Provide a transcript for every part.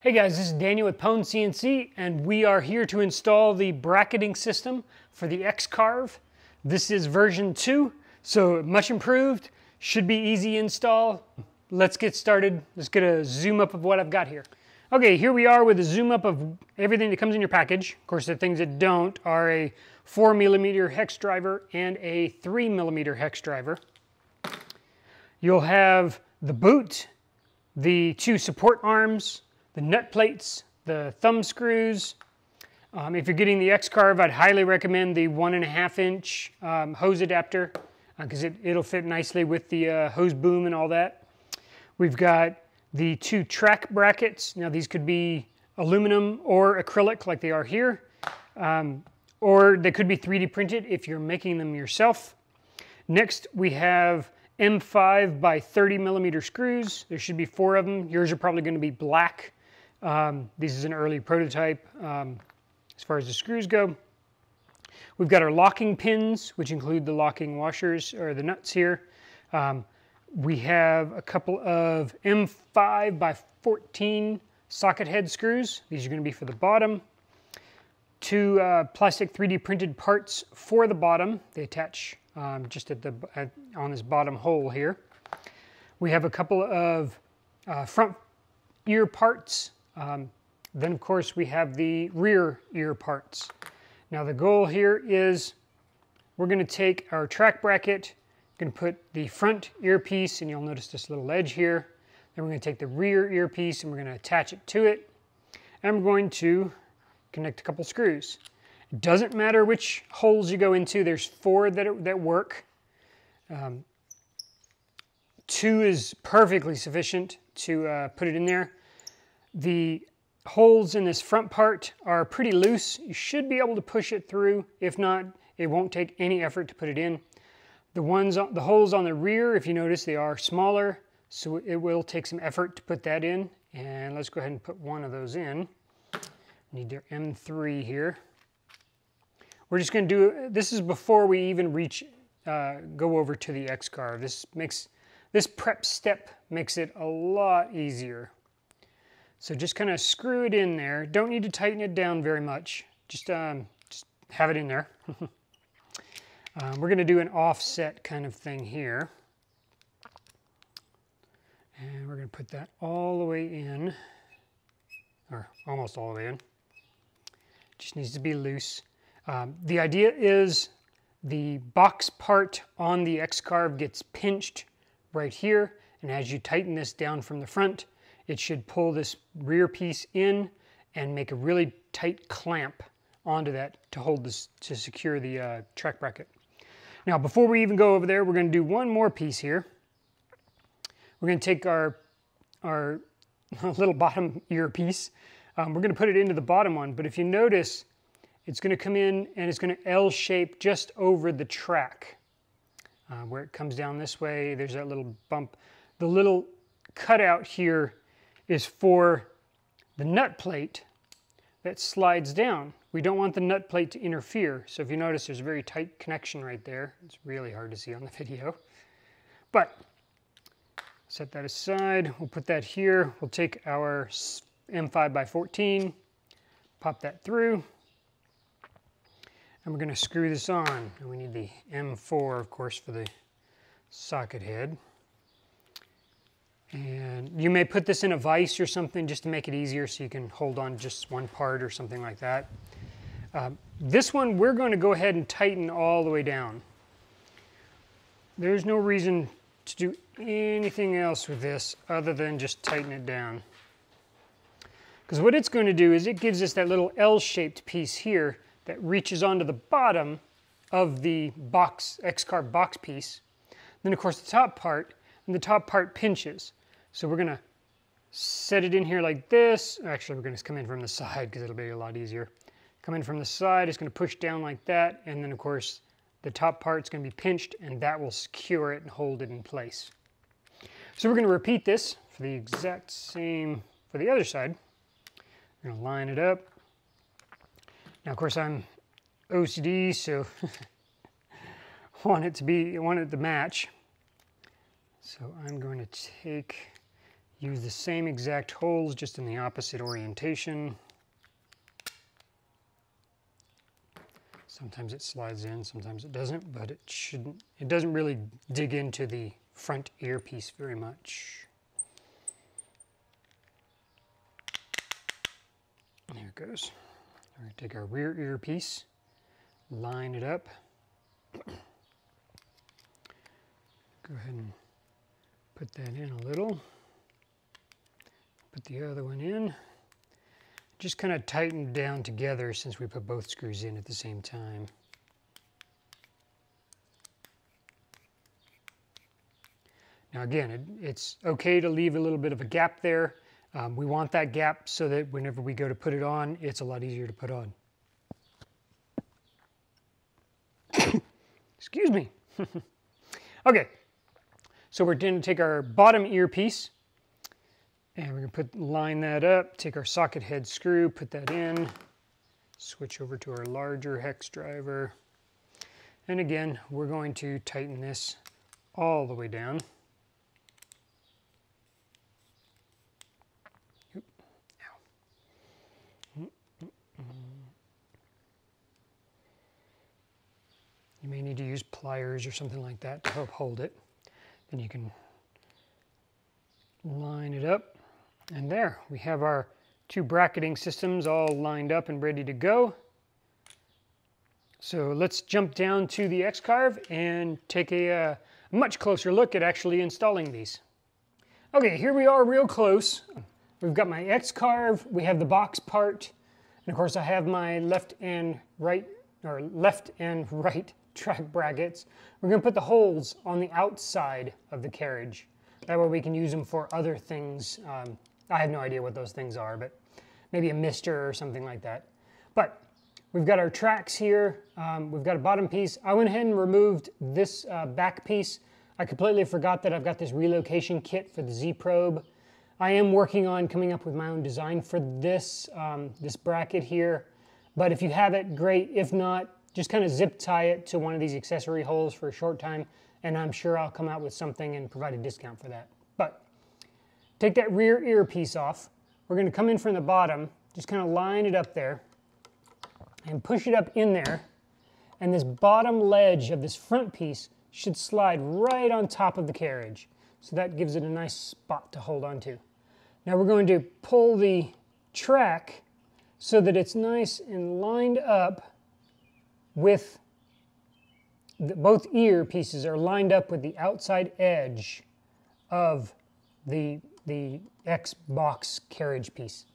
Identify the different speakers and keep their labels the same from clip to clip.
Speaker 1: Hey guys, this is Daniel with PwnCNC, and we are here to install the bracketing system for the XCarve. This is version 2, so much improved, should be easy install. Let's get started. Let's get a zoom up of what I've got here. Okay, here we are with a zoom up of everything that comes in your package. Of course, the things that don't are a 4mm hex driver and a 3mm hex driver. You'll have the boot, the 2 support arms, the nut plates, the thumb screws. If you're getting the XCarve, I'd highly recommend the 1.5 inch hose adapter because it'll fit nicely with the hose boom and all that. We've got the 2 track brackets. Now these could be aluminum or acrylic like they are here, or they could be 3D printed if you're making them yourself. Next we have M5 by 30mm screws. There should be 4 of them. Yours are probably going to be black. This is an early prototype as far as the screws go. We've got our locking pins, which include the locking washers or the nuts here. We have a couple of M5 by 14 socket head screws. These are going to be for the bottom. 2 plastic 3D printed parts for the bottom. They attach just on this bottom hole here. We have a couple of front ear parts. Then of course we have the rear ear parts. Now the goal here is we're going to take our track bracket, going to put the front earpiece, and you'll notice this little edge here. Then we're going to take the rear earpiece and we're going to attach it to it. And we're going to connect a couple screws. It doesn't matter which holes you go into. There's 4 that work. 2 is perfectly sufficient to put it in there. The holes in this front part are pretty loose. You should be able to push it through. If not, it won't take any effort to put it in. The holes on the rear, if you notice, they are smaller, so it will take some effort to put that in. And let's go ahead and put one of those in. Need your M3 here. We're just going to do, this is before we even go over to the XCarve. This prep step makes it a lot easier. So just kind of screw it in there. Don't need to tighten it down very much. Just have it in there. We're going to do an offset kind of thing here. And we're going to put that all the way in, or almost all the way in. Just needs to be loose. The idea is the box part on the XCarve gets pinched right here, and as you tighten this down from the front, it should pull this rear piece in and make a really tight clamp onto that to hold this, to secure the track bracket. Now, before we even go over there, we're going to do one more piece here. We're going to take our little bottom ear piece. We're going to put it into the bottom one, but if you notice, it's going to come in and it's going to L-shape just over the track. Where it comes down this way, there's that little bump. The little cutout here is for the nut plate that slides down. We don't want the nut plate to interfere. So if you notice, there's a very tight connection right there. It's really hard to see on the video. But set that aside. We'll put that here. We'll take our M5 by 14, pop that through, and we're going to screw this on. And we need the M4, of course, for the socket head. And you may put this in a vise or something just to make it easier so you can hold on just one part or something like that. This one we're going to go ahead and tighten all the way down. There's no reason to do anything else with this other than just tighten it down. Because what it's going to do is it gives us that little L-shaped piece here that reaches onto the bottom of the box, XCarve box piece. Then of course the top part, and the top part pinches. So we're going to set it in here like this. Actually, we're going to come in from the side because it'll be a lot easier. Come in from the side, it's going to push down like that, and then of course the top part's going to be pinched, and that will secure it and hold it in place. So we're going to repeat this for the exact same for the other side. We're going to line it up. Now of course I'm OCD, so want it to match. So I'm going to take Use the same exact holes, just in the opposite orientation. Sometimes it slides in, sometimes it doesn't, but it shouldn't. It doesn't really dig into the front earpiece very much. There it goes. We're going to take our rear earpiece, line it up. Go ahead and put that in a little. Put the other one in. Just kind of tighten down together since we put both screws in at the same time. Now again, it's okay to leave a little bit of a gap there. We want that gap so that whenever we go to put it on, it's a lot easier to put on. Excuse me. Okay, so we're going to take our bottom earpiece and we're going to line that up, take our socket head screw, put that in, switch over to our larger hex driver, and again, we're going to tighten this all the way down. You may need to use pliers or something like that to help hold it. Then you can line it up. And there, we have our two bracketing systems all lined up and ready to go. So let's jump down to the XCarve and take a much closer look at actually installing these. Okay, here we are real close. We've got my XCarve, we have the box part, and of course I have my left and right track brackets. We're going to put the holes on the outside of the carriage. That way we can use them for other things. I have no idea what those things are, but maybe a mister or something like that. But we've got our tracks here. We've got a bottom piece. I went ahead and removed this back piece. I completely forgot that I've got this relocation kit for the Z-probe. I am working on coming up with my own design for this, this bracket here. But if you have it, great. If not, just kind of zip tie it to one of these accessory holes for a short time, and I'm sure I'll come out with something and provide a discount for that. But take that rear earpiece off. We're going to come in from the bottom, just kind of line it up there, and push it up in there. And this bottom ledge of this front piece should slide right on top of the carriage. So that gives it a nice spot to hold on to. Now we're going to pull the track so that it's nice and lined up with both ear pieces are lined up with the outside edge of the X box carriage piece.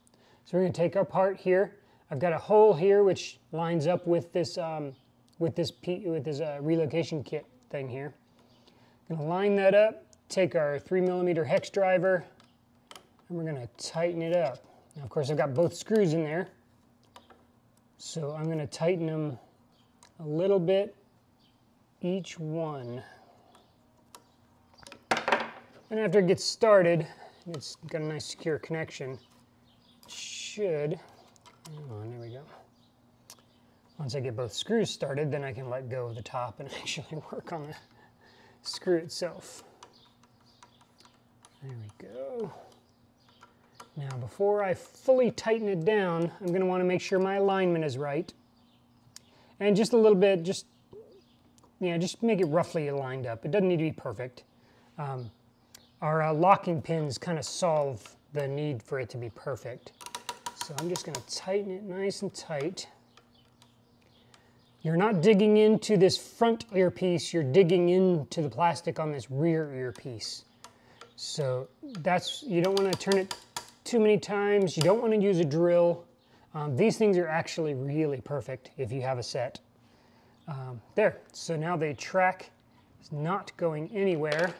Speaker 1: So we're going to take our part here. I've got a hole here which lines up with this relocation kit thing here. I'm going to line that up. Take our 3mm hex driver and we're going to tighten it up. Now, of course, I've got both screws in there, so I'm going to tighten them a little bit each one. And after it gets started, it's got a nice secure connection. It should, hang on, there we go. Once I get both screws started, then I can let go of the top and actually work on the screw itself. There we go. Now before I fully tighten it down, I'm going to want to make sure my alignment is right. And just a little bit, just make it roughly lined up. It doesn't need to be perfect. Our locking pins kind of solve the need for it to be perfect. So I'm just going to tighten it nice and tight. You're not digging into this front earpiece, you're digging into the plastic on this rear earpiece. So you don't want to turn it too many times, you don't want to use a drill. These things are actually really perfect if you have a set. There, so now the track is not going anywhere.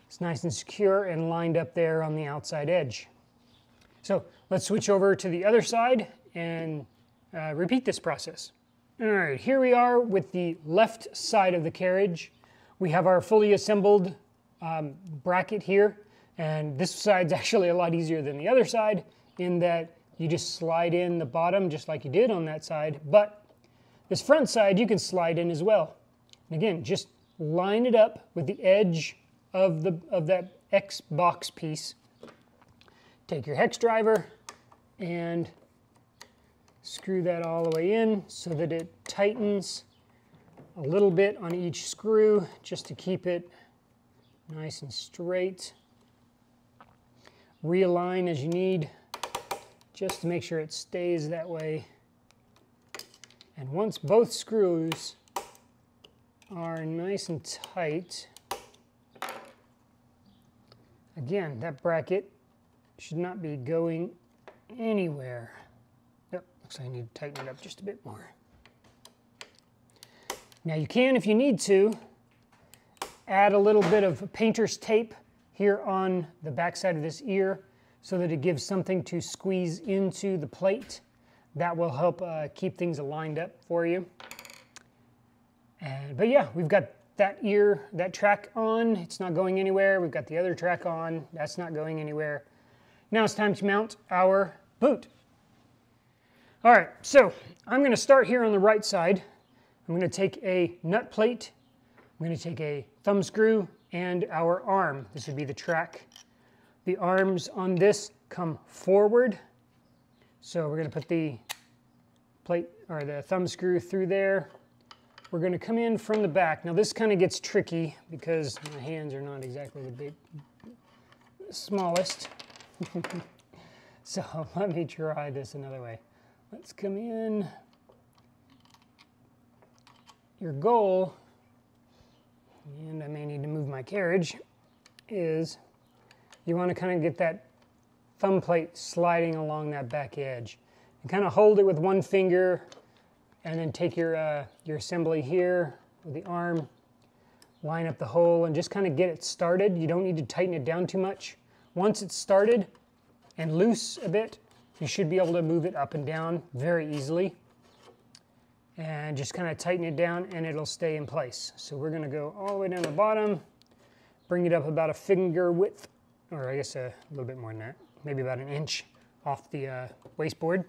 Speaker 1: It's nice and secure and lined up there on the outside edge. So let's switch over to the other side and repeat this process. All right, here we are with the left side of the carriage. We have our fully assembled bracket here, and this side's actually a lot easier than the other side in that you just slide in the bottom just like you did on that side, but this front side you can slide in as well. And again, just line it up with the edge of that X box piece. Take your hex driver and screw that all the way in so that it tightens a little bit on each screw just to keep it nice and straight. Realign as you need just to make sure it stays that way. And once both screws are nice and tight, again, that bracket should not be going anywhere. Yep, looks like I need to tighten it up just a bit more. Now you can, if you need to, add a little bit of painter's tape here on the back side of this ear so that it gives something to squeeze into the plate. That will help keep things lined up for you. But yeah, we've got that ear, that track on. It's not going anywhere. We've got the other track on. That's not going anywhere. Now it's time to mount our boot. All right, so I'm going to start here on the right side. I'm going to take a nut plate. I'm going to take a thumb screw and our arm. This would be the track. The arms on this come forward. So we're going to put the plate or the thumb screw through there. We're going to come in from the back. Now this kind of gets tricky because my hands are not exactly the smallest. So let me try this another way. Let's come in. Your goal, and I may need to move my carriage, is you want to kind of get that thumb plate sliding along that back edge. And kind of hold it with one finger and then take your assembly here with the arm, line up the hole and just kind of get it started. You don't need to tighten it down too much. Once it's started and loose a bit, you should be able to move it up and down very easily. And just kind of tighten it down and it'll stay in place. So we're going to go all the way down the bottom, bring it up about a finger width, or I guess a little bit more than that, maybe about an inch off the wasteboard.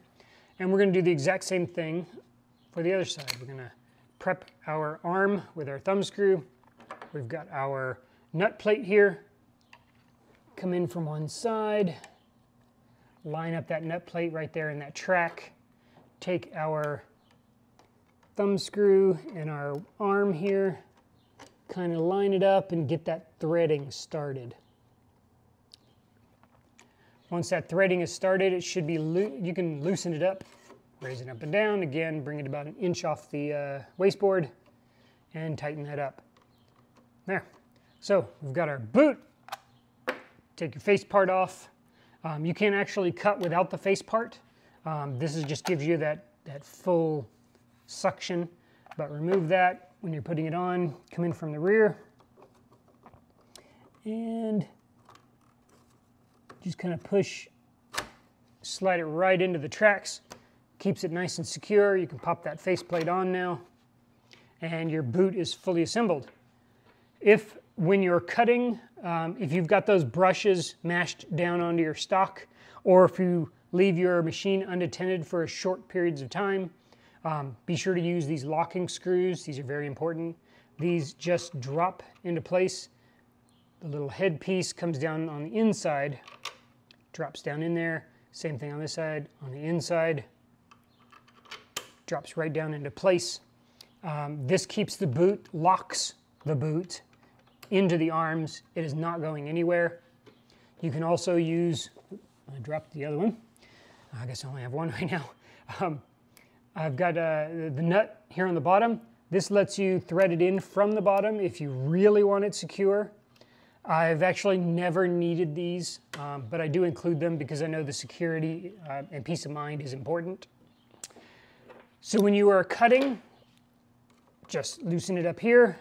Speaker 1: And we're going to do the exact same thing for the other side. We're going to prep our arm with our thumb screw. We've got our nut plate here. Come in from one side, line up that nut plate right there in that track. Take our thumb screw and our arm here, kind of line it up and get that threading started. Once that threading is started, it should be, you can loosen it up, raise it up and down, again, bring it about an inch off the wasteboard and tighten that up. There. So we've got our boot. Take your face part off. You can actually cut without the face part. This just gives you that full suction, but remove that when you're putting it on. Come in from the rear and just kind of push, slide it right into the tracks. Keeps it nice and secure. You can pop that faceplate on now and your boot is fully assembled. If when you're cutting, if you've got those brushes mashed down onto your stock, or if you leave your machine unattended for short periods of time, be sure to use these locking screws. These are very important. These just drop into place. The little head piece comes down on the inside, drops down in there. Same thing on this side, on the inside, drops right down into place. This keeps the boot, locks the boot into the arms. It is not going anywhere. You can also use, I dropped the other one. I guess I only have one right now. I've got the nut here on the bottom. This lets you thread it in from the bottom if you really want it secure. I've actually never needed these, but I do include them because I know the security and peace of mind is important. So when you are cutting, just loosen it up here,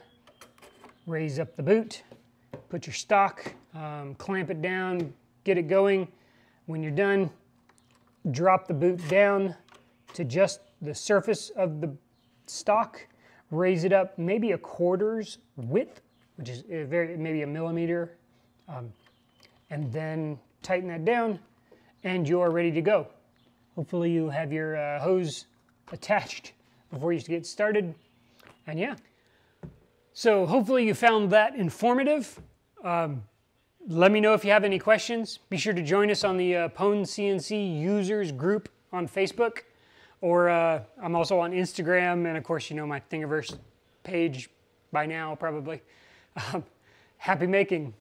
Speaker 1: raise up the boot, put your stock, clamp it down, get it going. When you're done, drop the boot down to just the surface of the stock, raise it up maybe a quarter's width, which is maybe a millimeter, and then tighten that down and you're ready to go. Hopefully you have your hose attached before you get started, and yeah. So hopefully you found that informative. Let me know if you have any questions. Be sure to join us on the PwnCNC users group on Facebook, or I'm also on Instagram, and of course, you know my Thingiverse page by now, probably. Happy making.